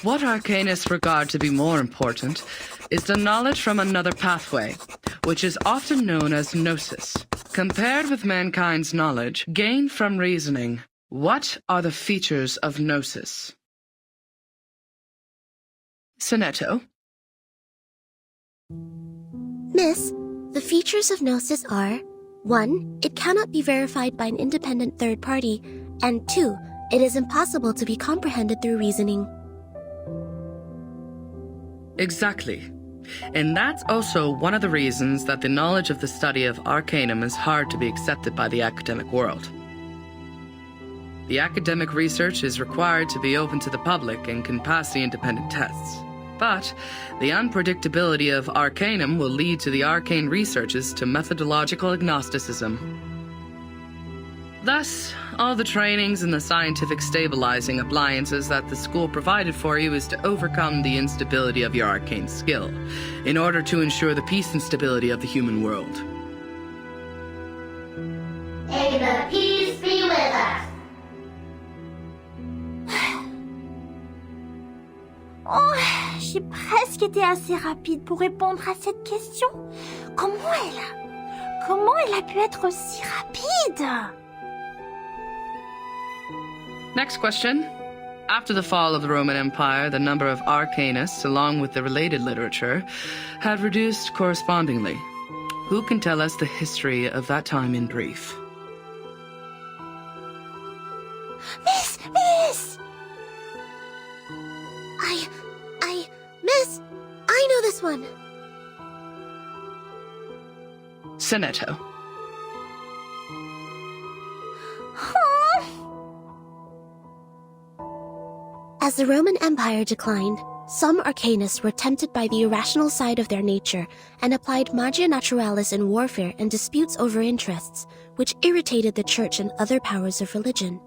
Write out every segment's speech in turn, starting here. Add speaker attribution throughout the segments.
Speaker 1: What arcanists regard to be more important is the knowledge from another pathway, which is often known as gnosis. Compared with mankind's knowledge gained from reasoning, what are the features of gnosis? Sonetto?
Speaker 2: Miss, the features of gnosis are 1. It cannot be verified by an independent third party, and 2. It is impossible to be comprehended through reasoning.
Speaker 1: Exactly. And that's also one of the reasons that the knowledge of the study of Arcanum is hard to be accepted by the academic world. The academic research is required to be open to the public and can pass the independent tests. But the unpredictability of Arcanum will lead to the arcane researches to methodological agnosticism. Thus, all the trainings and the scientific stabilizing appliances that the school provided for you is to overcome the instability of your arcane skill, in order to ensure the peace and stability of the human world.
Speaker 3: May the peace be with us.
Speaker 4: Oh, j'ai presque été assez rapide pour répondre à cette question. Comment elle a pu être aussi rapide?
Speaker 1: Next question. After the fall of the Roman Empire, the number of arcanists, along with the related literature, had reduced correspondingly. Who can tell us the history of that time in brief?
Speaker 2: Miss! Miss, I know this one.
Speaker 1: Sonetto.
Speaker 2: As the Roman Empire declined, some arcanists were tempted by the irrational side of their nature and applied magia naturalis in warfare and disputes over interests, which irritated the church and other powers of religion.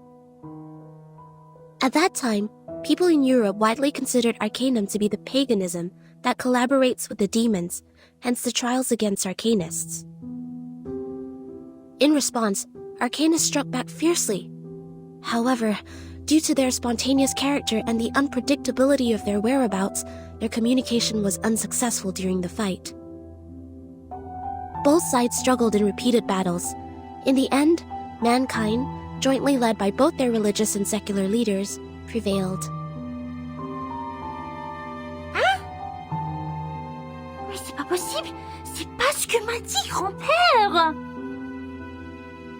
Speaker 2: At that time, people in Europe widely considered Arcanum to be the paganism that collaborates with the demons, hence the trials against arcanists. In response, arcanists struck back fiercely. However, due to their spontaneous character and the unpredictability of their whereabouts, their communication was unsuccessful during the fight. Both sides struggled in repeated battles. In the end, mankind, jointly led by both their religious and secular leaders, prevailed.
Speaker 4: Hein? Mais c'est pas possible! C'est pas ce que m'a dit grand-père!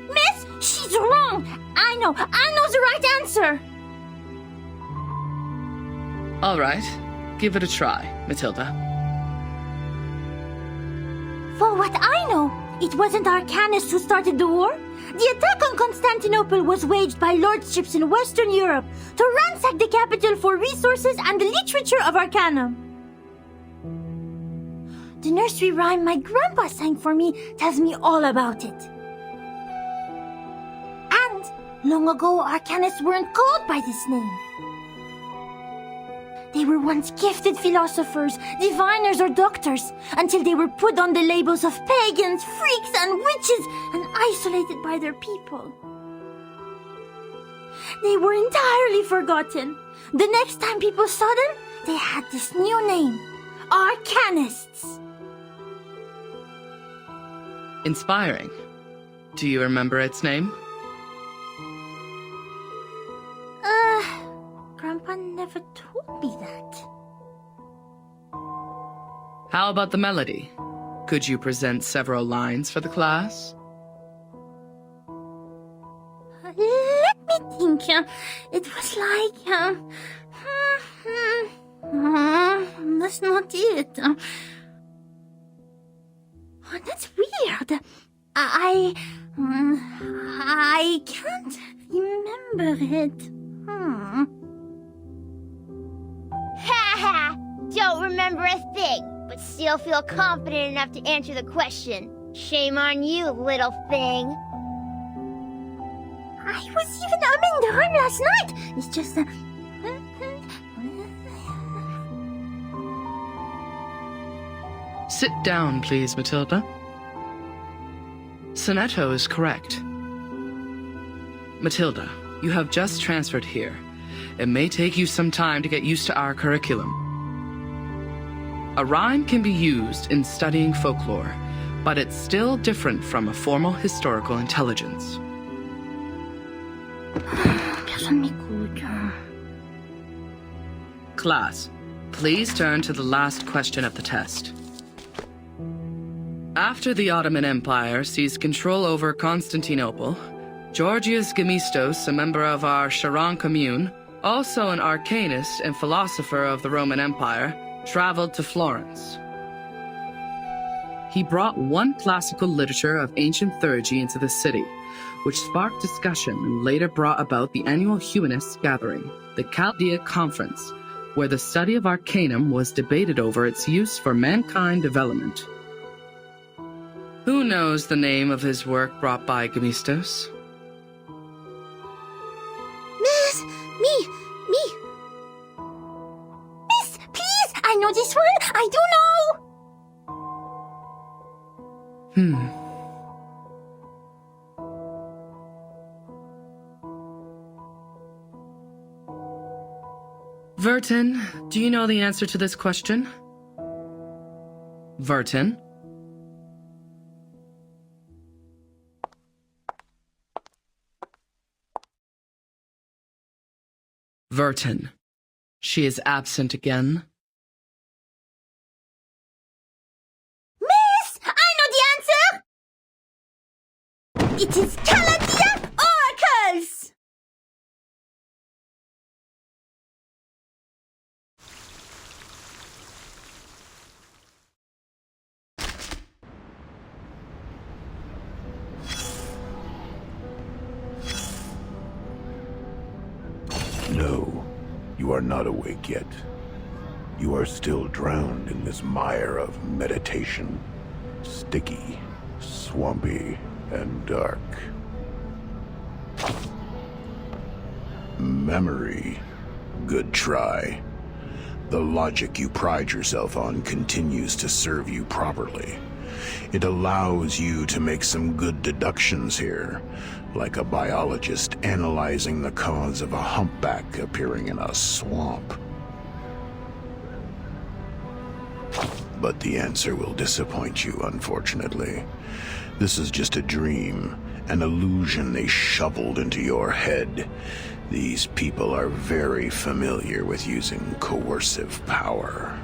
Speaker 4: Miss, she's wrong! I know the right answer!
Speaker 1: All right. Give it a try, Matilda.
Speaker 4: For what I know, it wasn't Arcanists who started the war. The attack on Constantinople was waged by lordships in Western Europe to ransack the capital for resources and the literature of Arcanum. The nursery rhyme my grandpa sang for me tells me all about it. And long ago, Arcanists weren't called by this name. They were once gifted philosophers, diviners, or doctors, until they were put on the labels of pagans, freaks, and witches, and isolated by their people. They were entirely forgotten. The next time people saw them, they had this new name, Arcanists.
Speaker 1: Inspiring. Do you remember its name?
Speaker 4: Grandpa never told me that.
Speaker 1: How about the melody? Could you present several lines for the class?
Speaker 4: Let me think. It was like... that's not it. Oh, that's weird. I can't remember it.
Speaker 3: Ha! Don't remember a thing, but still feel confident enough to answer the question. Shame on you, little thing.
Speaker 4: I was even umming the rhyme last night. It's just
Speaker 1: Sit down, please, Matilda. Sonetto is correct. Matilda, you have just transferred here, it may take you some time to get used to our curriculum. A rhyme can be used in studying folklore, but it's still different from a formal historical intelligence. Class, please turn to the last question of the test. After the Ottoman Empire seized control over Constantinople, Georgius Gemistos, a member of our Charon commune, also an arcanist and philosopher of the Roman Empire, traveled to Florence. He brought one classical literature of ancient theurgy into the city, which sparked discussion and later brought about the annual humanists' gathering, the Chaldean Conference, where the study of arcanum was debated over its use for mankind development. Who knows the name of his work brought by Gemistos?
Speaker 2: Miss, me.
Speaker 4: Miss, please, I know this one. I do know.
Speaker 1: Vertin, do you know the answer to this question? Vertin? Vertin. She is absent again.
Speaker 4: Miss, I know the answer. It is Chaldean oracles.
Speaker 5: No, you are not awake yet. You are still drowned in this mire of meditation. Sticky, swampy, and dark. Memory. Good try. The logic you pride yourself on continues to serve you properly. It allows you to make some good deductions here, like a biologist analyzing the cause of a humpback appearing in a swamp. But the answer will disappoint you, unfortunately. This is just a dream, an illusion they shoveled into your head. These people are very familiar with using coercive power.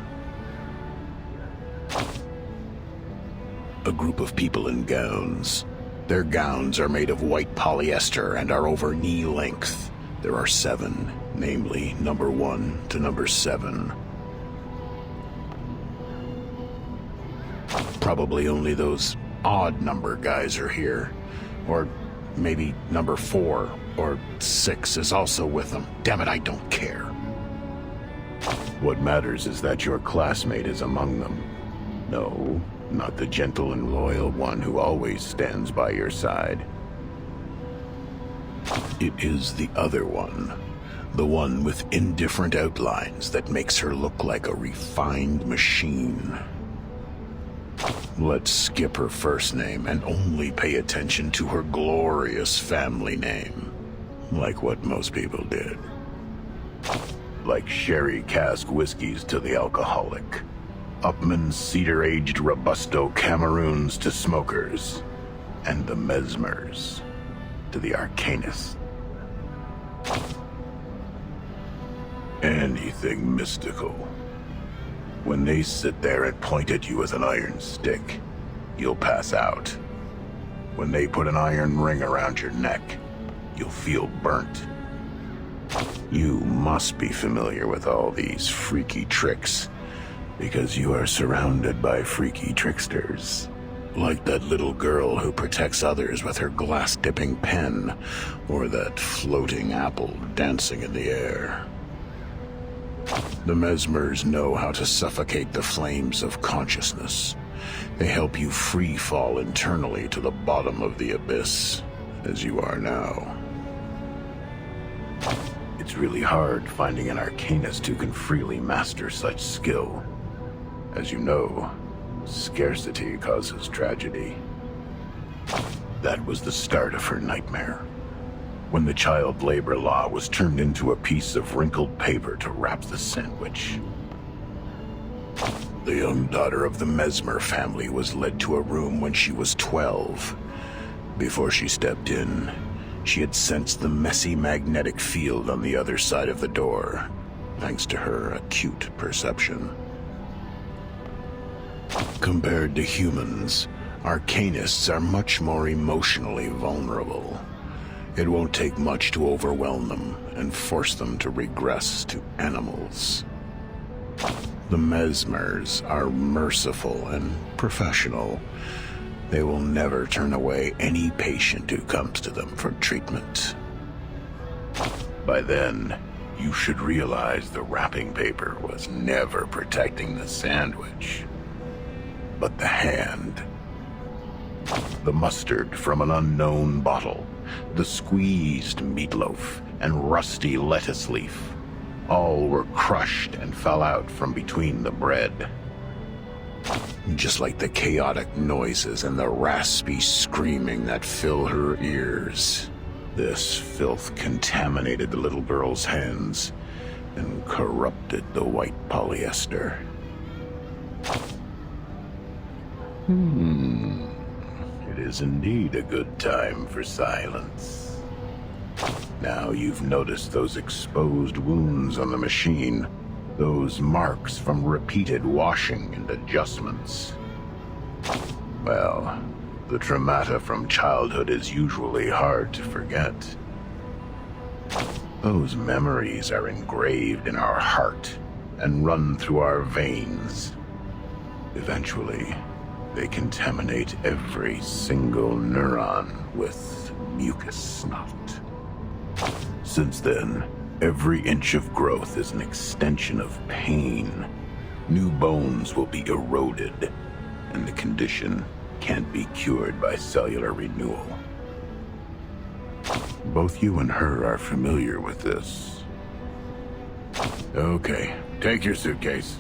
Speaker 5: A group of people in gowns. Their gowns are made of white polyester and are over knee length. There are 7, namely number 1 to number 7. Probably only those odd number guys are here. Or maybe number 4 or 6 is also with them. Damn it, I don't care. What matters is that your classmate is among them. No, not the gentle and loyal one who always stands by your side. It is the other one. The one with indifferent outlines that makes her look like a refined machine. Let's skip her first name and only pay attention to her glorious family name. Like what most people did. Like sherry cask whiskeys to the alcoholic. Upman's cedar-aged Robusto Cameroons to smokers. And the Mesmers to the arcanists. Anything mystical. When they sit there and point at you with an iron stick, you'll pass out. When they put an iron ring around your neck, you'll feel burnt. You must be familiar with all these freaky tricks, because you are surrounded by freaky tricksters. Like that little girl who protects others with her glass-dipping pen, or that floating apple dancing in the air. The Mesmers know how to suffocate the flames of consciousness. They help you free fall internally to the bottom of the abyss, as you are now. It's really hard finding an arcanist who can freely master such skill. As you know, scarcity causes tragedy. That was the start of her nightmare. when the child labor law was turned into a piece of wrinkled paper to wrap the sandwich. The young daughter of the Mesmer family was led to a room when she was 12. Before she stepped in, she had sensed the messy magnetic field on the other side of the door, thanks to her acute perception. Compared to humans, Arcanists are much more emotionally vulnerable. It won't take much to overwhelm them and force them to regress to animals. The Mesmers are merciful and professional. They will never turn away any patient who comes to them for treatment. By then, you should realize the wrapping paper was never protecting the sandwich, but the hand. The mustard from an unknown bottle, the squeezed meatloaf, and rusty lettuce leaf. All were crushed and fell out from between the bread. Just like the chaotic noises and the raspy screaming that fill her ears. This filth contaminated the little girl's hands and corrupted the white polyester. It is indeed a good time for silence. Now you've noticed those exposed wounds on the machine, those marks from repeated washing and adjustments. Well, the traumata from childhood is usually hard to forget. Those memories are engraved in our heart and run through our veins. Eventually, they contaminate every single neuron with mucus snot. Since then, every inch of growth is an extension of pain. New bones will be eroded, and the condition can't be cured by cellular renewal. Both you and her are familiar with this. Okay, take your suitcase.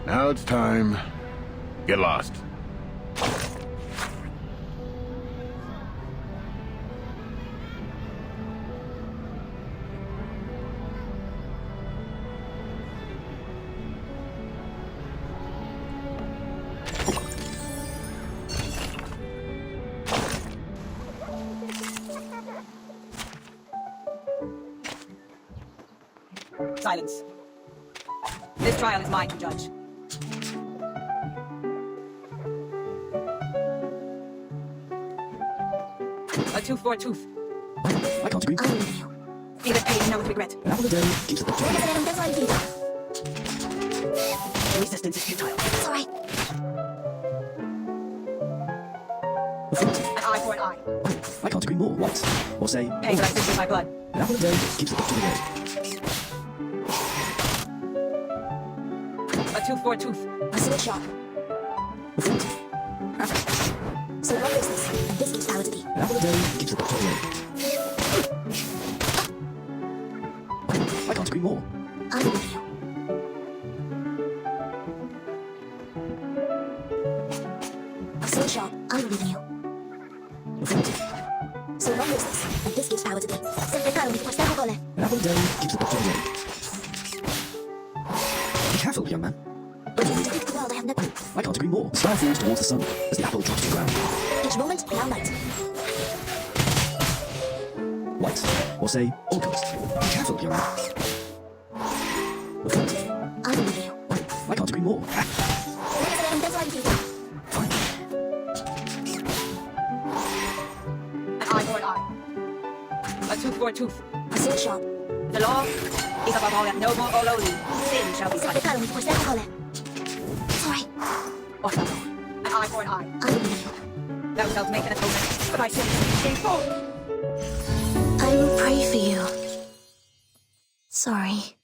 Speaker 5: Now it's time. Get lost.
Speaker 6: Silence. This trial is mine to judge. A tooth for a tooth.
Speaker 7: I can't agree.
Speaker 2: I'm with you.
Speaker 6: Feel it pain now with regret.
Speaker 7: An apple a day keeps the doctor away.
Speaker 6: Resistance is futile.
Speaker 2: It's alright.
Speaker 7: Affirmative.
Speaker 6: An eye for an eye.
Speaker 7: I can't agree more. White. Or say,
Speaker 6: Pain that I fix with my blood.
Speaker 7: an apple a day keeps the doctor away.
Speaker 6: A tooth for a tooth.
Speaker 2: A sword sharp.
Speaker 7: Affirmative.
Speaker 2: So long business, and this keeps power to be.
Speaker 7: An apple a day keeps the doctor away. I can't agree more.
Speaker 2: I'm with you. A sword sharp. I'm with you.
Speaker 7: Affirmative.
Speaker 2: So long business, and this gives power to be. Sempre caro, mi questa cole.
Speaker 7: An apple a day keeps the doctor away. Be careful, young man.
Speaker 2: To defeat the world, I have no...
Speaker 7: I can't agree more. The star falls towards the sun as the apple drops to the ground.
Speaker 2: Each moment, now light.
Speaker 7: White. Or say, all colors. Be careful, young man. Affirmative.
Speaker 2: I'm with you.
Speaker 7: I can't agree more. Fine.
Speaker 6: An eye for an eye. A tooth for a tooth.
Speaker 2: A sword sharp.
Speaker 6: The law is above all that noble or lowly. Sin shall be
Speaker 2: Sempre
Speaker 6: punished.
Speaker 2: caro, mi questa cole. It's alright.
Speaker 6: Othello. An eye for an eye.
Speaker 2: I'm with you.
Speaker 6: Thou shalt make an atonement for thy sins. In full.
Speaker 2: I will pray for you. Sorry.